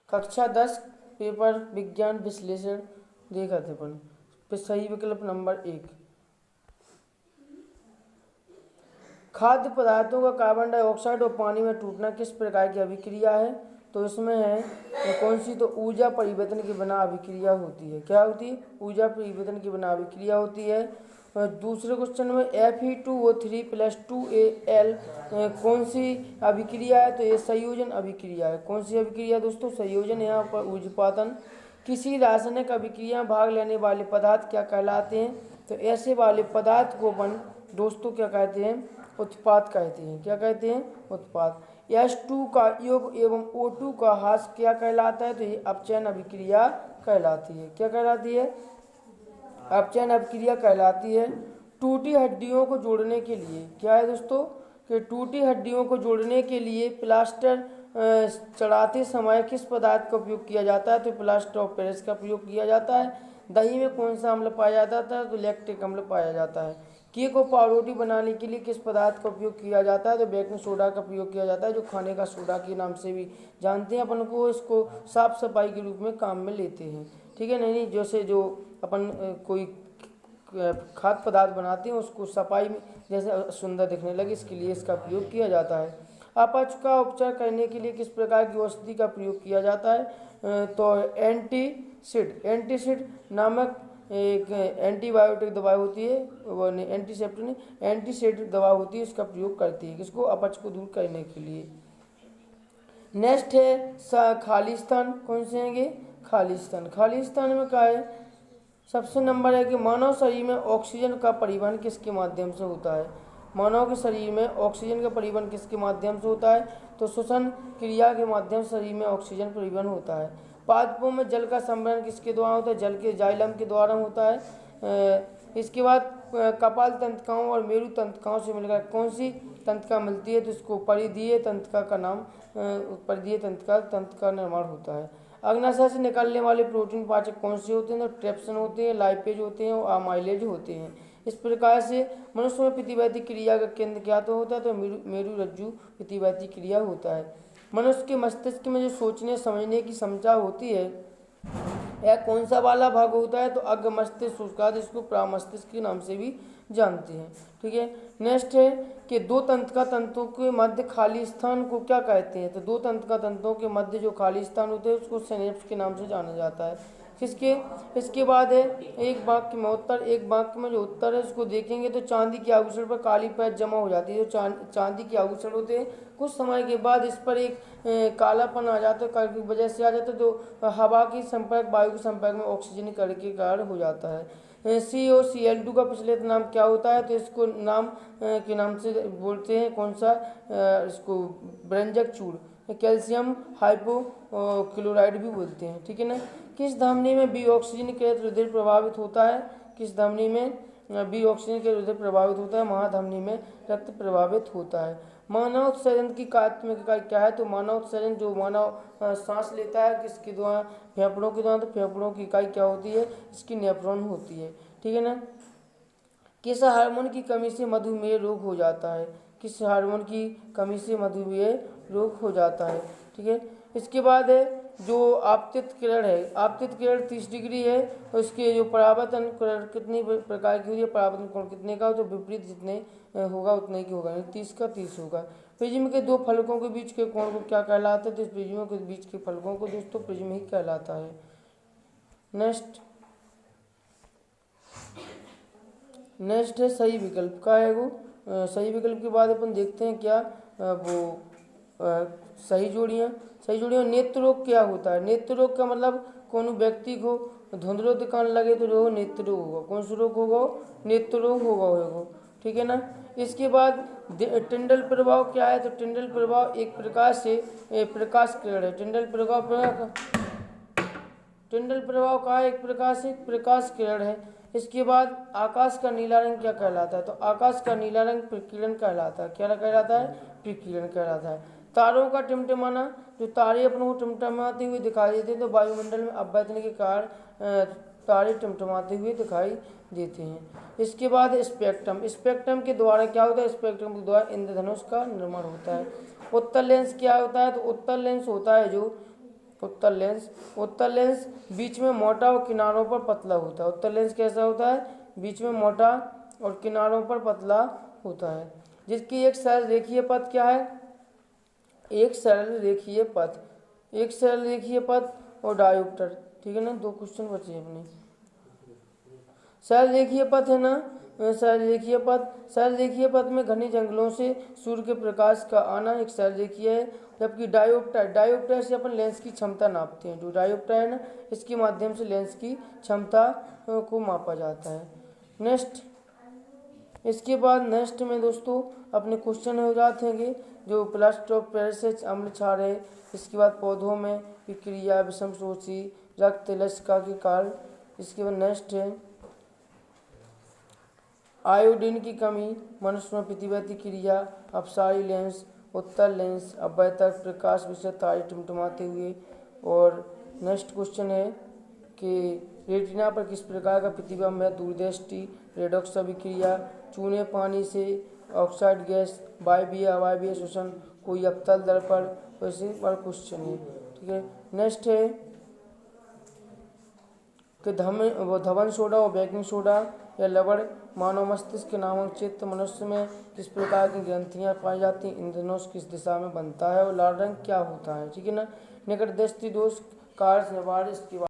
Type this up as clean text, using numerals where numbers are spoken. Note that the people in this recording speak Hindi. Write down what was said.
कक्षा 10 पेपर विज्ञान विश्लेषण देखा थे अपन। फिर सही विकल्प नंबर 1। खाद्य पदार्थों का कार्बन डाइऑक्साइड और पानी में टूटना किस प्रकार की अभिक्रिया है? तो इसमें है कौन सी? तो ऊर्जा परिवर्तन के बिना अभिक्रिया होती है। क्या होती है? ऊर्जा परिवर्तन के बिना अभिक्रिया होती है। दूसरे क्वेश्चन में Fe2O3 + 2Al कौन सी अभिक्रिया है? तो ये संयोजन अभिक्रिया है। कौन सी अभिक्रिया दोस्तों? संयोजन। यहाँ पर ऊर्ध्वपातन। किसी रासायनिक अभिक्रिया में भाग लेने वाले पदार्थ क्या कहलाते हैं? तो ऐसे वाले पदार्थ को अपन दोस्तों क्या कहते हैं? उत्पाद कहते हैं। क्या कहते हैं? उत्पाद। H2 का योग एवं O2 का ह्रास क्या कहलाता है? तो ये अपचयन अभिक्रिया कहलाती है। क्या कहलाती है? अपचयन अभिक्रिया कहलाती है। टूटी हड्डियों को जोड़ने के लिए क्या है दोस्तों? कि टूटी हड्डियों को जोड़ने के लिए प्लास्टर चढ़ाते समय किस पदार्थ का उपयोग किया जाता है? तो प्लास्टर ऑफ पेरिस का प्रयोग किया जाता है। दही में कौन सा अम्ल पाया जाता है? तो लैक्टिक अम्ल पाया जाता है। केक और पावरोटी बनाने के लिए किस पदार्थ का उपयोग किया जाता है? तो बेकिंग सोडा का प्रयोग किया जाता है, जो खाने का सोडा के नाम से भी जानते हैं अपन को। इसको साफ सफाई के रूप में काम में लेते हैं। ठीक है। नहीं, जैसे जो अपन कोई खाद्य पदार्थ बनाते हैं उसको सफाई में जैसे सुंदर दिखने लगे, इसके लिए इसका प्रयोग किया जाता है। अपच का उपचार करने के लिए किस प्रकार की औषधि का प्रयोग किया जाता है? तो एंटीसिड नामक एक एंटीबायोटिक दवा होती है, वो एंटीसेप्टिक नहीं, एंटीसिड दवा होती है, इसका प्रयोग करती है किसको? अपच को दूर करने के लिए। नेक्स्ट है खालिस्तान। कौन से हैं? खालिस्तान। खालिस्तान में क्या है? सबसे नंबर है कि मानव शरीर में ऑक्सीजन का परिवहन किसके माध्यम से होता है? मानव के शरीर में ऑक्सीजन का परिवहन किसके माध्यम से होता है? तो श्वसन क्रिया के माध्यम से शरीर में ऑक्सीजन परिवहन होता है। पादपों में जल का संवहन किसके द्वारा होता है? जल के जाइलम के द्वारा होता है। इसके बाद कपाल तंत्रिकाओं और मेरु तंत्रिकाओं से मिलकर कौन सी तंत्रिका मिलती है? तो इसको परिधीय तंत्रिका का नाम परिधीय तंत्र का निर्माण होता है। अग्नाशय से निकलने वाले प्रोटीन पाचक कौन से होते हैं? तो ट्रेप्सन होते हैं, लाइपेज होते हैं और अमाइलेज होते हैं। इस प्रकार से मनुष्य में प्रतिवैधि क्रिया का केंद्र क्या तो होता है? तो मेरुरज्जु प्रतिवैधि क्रिया होता है। मनुष्य के मस्तिष्क में जो सोचने समझने की क्षमता होती है, यह कौन सा वाला भाग होता है? तो अग्र मस्तिष्क उसका, इसको प्रामस्तिष्क के नाम से भी जानते हैं। ठीक है। नेक्स्ट है कि दो तंत्रिका तंतुओं के मध्य खाली स्थान को क्या कहते हैं? तो दो तंत्रिका तंतुओं के मध्य जो खाली स्थान होते हैं उसको सिनेप्स के नाम से जाना जाता है। किसके? इसके बाद है एक वाक्य में उत्तर। एक वाक्य में जो उत्तर है उसको देखेंगे तो चांदी के आभूषण पर काली परत जमा हो जाती है। जो चांदी के आभूषण होते हैं कुछ समय के बाद इस पर एक कालापन आ जाता है, की वजह से आ जाता है, जो हवा की संपर्क वायु के संपर्क में ऑक्सीजन के कारण हो जाता है। COCl2 का प्रचलित नाम क्या होता है? तो इसको नाम के नाम से बोलते हैं कौन सा? इसको ब्रंजक चूर्ण, कैल्शियम हाइपोक्लोराइड भी बोलते हैं। ठीक है ना। किस धमनी में बी ऑक्सीजन के हृदय प्रभावित होता है? किस धमनी में बी ऑक्सीजन के हृदय प्रभावित होता है? महाधमनी में रक्त प्रभावित होता है। मानव उत्सर्जन की कार्यात्मकता क्या है? तो मानव उत्सर्जन जो मानव सांस लेता है किसके द्वारा? फेफड़ों के द्वारा। तो फेफड़ों की इकाई क्या होती है? इसकी नेफ्रॉन होती है। ठीक है ना। किस हार्मोन की कमी से मधुमेह रोग हो जाता है? किस हार्मोन की कमी से मधुमेह रोग हो जाता है? ठीक है। इसके बाद है जो आपतित किरण है, आपतित किरण 30 डिग्री है और इसके जो परावर्तन किरण कितनी प्रकार की होती है? परावर्तन कोण कितने का? तो विपरीत जितने होगा उतने की होगा, 30 का 30 होगा। प्रिज्म के दो फलकों के बीच के कोण को क्या कहलाता है? तो इस प्रिज्मों के बीच के फलकों को दोस्तों प्रिज्म ही कहलाता है। नेक्स्ट है सही विकल्प का है वो। सही विकल्प के बाद अपन देखते हैं क्या सही जोड़ियाँ। नेत्र रोग क्या होता है? नेत्र रोग का मतलब कौन व्यक्ति को धुंधलो दिखाने लगे तो रोग नेत्र रोग होगा। कौन सा रोग होगा? नेत्र रोग होगा। ठीक है ना। इसके बाद टिंडल प्रभाव क्या है? तो टिंडल प्रभाव एक प्रकार से प्रकाश किरण है। टिंडल प्रभाव का एक प्रकार से प्रकाश किरण है। इसके बाद आकाश का नीला रंग क्या कहलाता है? तो आकाश का नीला रंग प्रकीर्णन कहलाता है। क्या कहलाता है? प्रकीर्णन कहलाता है। तारों का टिमटिमाना, जो तारे अपनों को टिमटिमाते हुए दिखाई देते हैं तो वायुमंडल में अभ्यर्थन के कारण तारे टिमटिमाते हुए दिखाई देते हैं। इसके बाद स्पेक्ट्रम के द्वारा क्या होता है? स्पेक्ट्रम के द्वारा इंद्रधनुष का निर्माण होता है। उत्तर लेंस क्या होता है? तो उत्तर लेंस होता है जो उत्तल लेंस। उत्तल लेंस बीच में मोटा और किनारों पर पतला होता है। उत्तल लेंस कैसा होता है? बीच में मोटा और किनारों पर पतला होता है, जिसकी एक सरल रेखीय पथ क्या है? एक सरल रेखीय पथ, एक सरल रेखीय पथ और डायोप्टर। ठीक है ना, 2 क्वेश्चन बचे अपने। सरल रेखीय पथ है ना, सरल रेखीय पथ, सरल रेखीय पथ में घने जंगलों से सूर्य के प्रकाश का आना एक सरल रेखीय है। जबकि डायोप्टर, डायोप्टर से अपन लेंस की क्षमता नापते हैं। जो डायोप्टर है ना, इसके माध्यम से लेंस की क्षमता को मापा जाता है। नेक्स्ट, इसके बाद नेक्स्ट में दोस्तों अपने क्वेश्चन हो जाते हैं जो प्लास्टर ऑफ पेरिस से अम्ल क्षार है। इसके बाद पौधों में विक्रिया विषमपोषी रक्त लसिका के कारण। इसके बाद नेक्स्ट है आयोडीन की कमी मनुष्य में प्रतिवर्ती क्रिया, अपसारी लेंस, उत्तल लेंस, अभ्यतर प्रकाश विषय तारे टिमटिमाते हुए। और नेक्स्ट क्वेश्चन है कि रेटिना पर किस प्रकार का प्रतिबिंब है? दूरदृष्टि, रेडॉक्स अभिक्रिया, चूने पानी से ऑक्साइड गैस, वायवीय अवायवीय श्वसन, कोई अवतल दर्पण। वैसे पर क्वेश्चन है। ठीक है, नेक्स्ट है कि धवन सोडा और बेकिंग सोडा या लवण मानव मस्तिष्क नामक चित्त मनुष्य में किस प्रकार की ग्रंथियां पाई जाती हैं? इंद्रधनुष किस दिशा में बनता है और लाल रंग क्या होता है? ठीक है ना। निकट दृष्टि दोष कार्य निवारण इसके